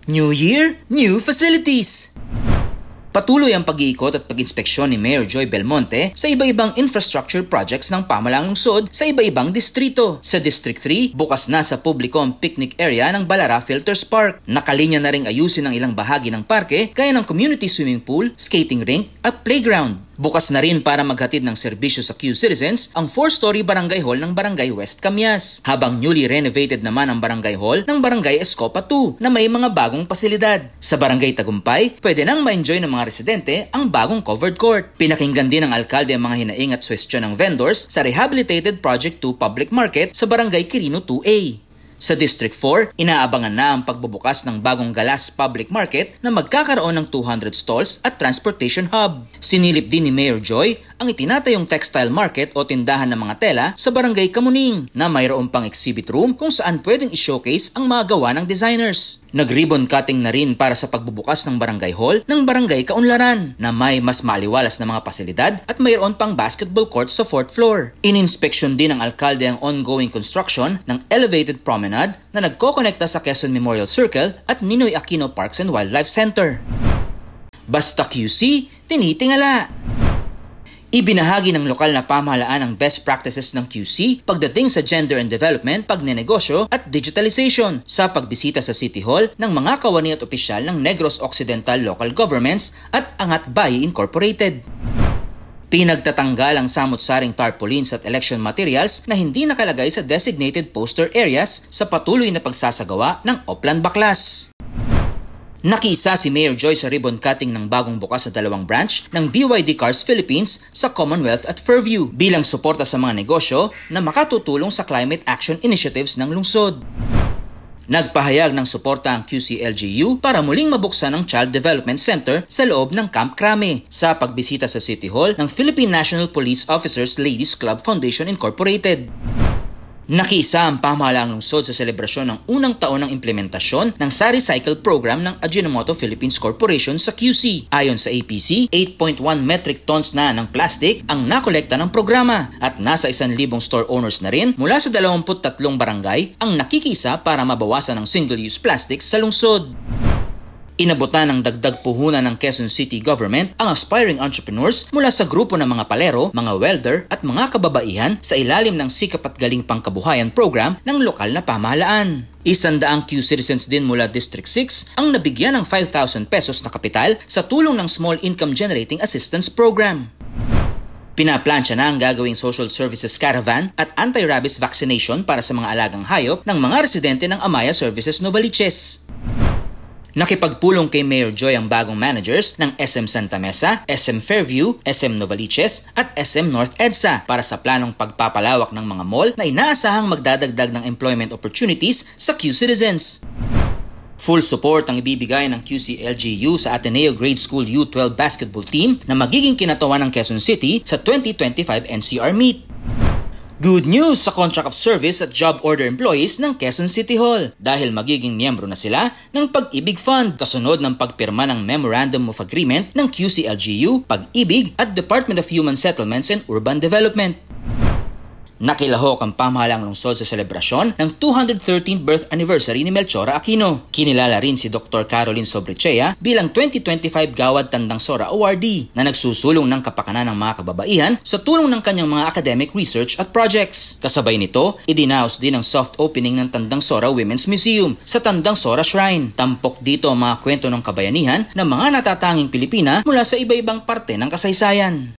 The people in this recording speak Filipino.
New Year, new facilities! Patuloy ang pag-iikot at pag-inspeksyon ni Mayor Joy Belmonte sa iba-ibang infrastructure projects ng pamahalaang lungsod sa iba-ibang distrito. Sa District 3, bukas na sa publiko ang picnic area ng Balara Filters Park. Nakalinya na ring ayusin ang ilang bahagi ng parke gaya ng community swimming pool, skating rink at playground. Bukas na rin para maghatid ng serbisyo sa Q-Citizens ang 4-story barangay hall ng Barangay West Camias. Habang newly renovated naman ang barangay hall ng Barangay Escopa 2 na may mga bagong pasilidad. Sa Barangay Tagumpay, pwede nang ma-enjoy ng mga residente ang bagong covered court. Pinakinggan din ng alkalde ang mga hinaing at suwestyon ng vendors sa Rehabilitated Project 2 Public Market sa Barangay Quirino 2A. Sa District 4, inaabangan na ang pagbubukas ng bagong Galas Public Market na magkakaroon ng 200 stalls at transportation hub. Sinilip din ni Mayor Joy ang itinatayong textile market o tindahan ng mga tela sa Barangay Kamuning na mayroon pang exhibit room kung saan pwedeng i-showcase ang mga gawa ng designers. Nag-ribbon cutting na rin para sa pagbubukas ng barangay hall ng Barangay Kaunlaran na may mas maliwalas na mga pasilidad at mayroon pang basketball court sa 4th floor. Ininspeksyon din ng alkalde ang ongoing construction ng elevated promenade na nagkokonekta sa Quezon Memorial Circle at Ninoy Aquino Parks and Wildlife Center. Basta QC, tinitingala! Ibinahagi ng lokal na pamahalaan ang best practices ng QC pagdating sa gender and development, pagnenegosyo at digitalization sa pagbisita sa City Hall ng mga kawani at opisyal ng Negros Occidental Local Governments at Angat Bayi Incorporated. Pinagtatanggal ang samot-saring tarpaulins at election materials na hindi nakalagay sa designated poster areas sa patuloy na pagsasagawa ng Oplan Baklas. Nakiisa si Mayor Joy sa ribbon cutting ng bagong bukas sa 2 branch ng BYD Cars Philippines sa Commonwealth at Fairview bilang suporta sa mga negosyo na makatutulong sa climate action initiatives ng lungsod. Nagpahayag ng suporta ang QC-LGU para muling mabuksan ang Child Development Center sa loob ng Camp Crame sa pagbisita sa City Hall ng Philippine National Police Officers Ladies Club Foundation Incorporated. Nakiisa ang pamahalaang lungsod sa selebrasyon ng unang taon ng implementasyon ng Sari Cycle Program ng Ajinomoto Philippines Corporation sa QC. Ayon sa APC, 8.1 metric tons na ng plastic ang nakolekta ng programa at nasa 1,000 store owners na rin mula sa 23 barangay ang nakikisa para mabawasan ang single-use plastics sa lungsod. Inabutan ng dagdag puhunan ng Quezon City Government ang aspiring entrepreneurs mula sa grupo ng mga palero, mga welder at mga kababaihan sa ilalim ng Sikap at Galing Pangkabuhayan program ng lokal na pamahalaan. 100 Q-Citizens din mula District 6 ang nabigyan ng 5,000 pesos na kapital sa tulong ng Small Income Generating Assistance Program. Pinaplansya na ang gagawing social services caravan at anti-rabies vaccination para sa mga alagang hayop ng mga residente ng Amaya Services Novaliches. Nakipagpulong kay Mayor Joy ang bagong managers ng SM Santa Mesa, SM Fairview, SM Novaliches at SM North EDSA para sa planong pagpapalawak ng mga mall na inaasahang magdadagdag ng employment opportunities sa Q-Citizens. Full support ang ibibigay ng QC-LGU sa Ateneo Grade School U12 basketball team na magiging kinatawan ng Quezon City sa 2025 NCR Meet. Good news sa contract of service at job order employees ng Quezon City Hall dahil magiging miyembro na sila ng Pag-ibig Fund kasunod ng pagpirma ng Memorandum of Agreement ng QC-LGU, Pag-ibig at Department of Human Settlements and Urban Development. Nakilahok ang pamahalaang lungsod sa selebrasyon ng 213th birth anniversary ni Melchora Aquino. Kinilala rin si Dr. Caroline Sobrechea bilang 2025 Gawad Tandang Sora Awardee na nagsusulong ng kapakanan ng mga kababaihan sa tulong ng kanyang mga academic research at projects. Kasabay nito, idinaos din ang soft opening ng Tandang Sora Women's Museum sa Tandang Sora Shrine. Tampok dito ang mga kwento ng kabayanihan ng mga natatanging Pilipina mula sa iba-ibang parte ng kasaysayan.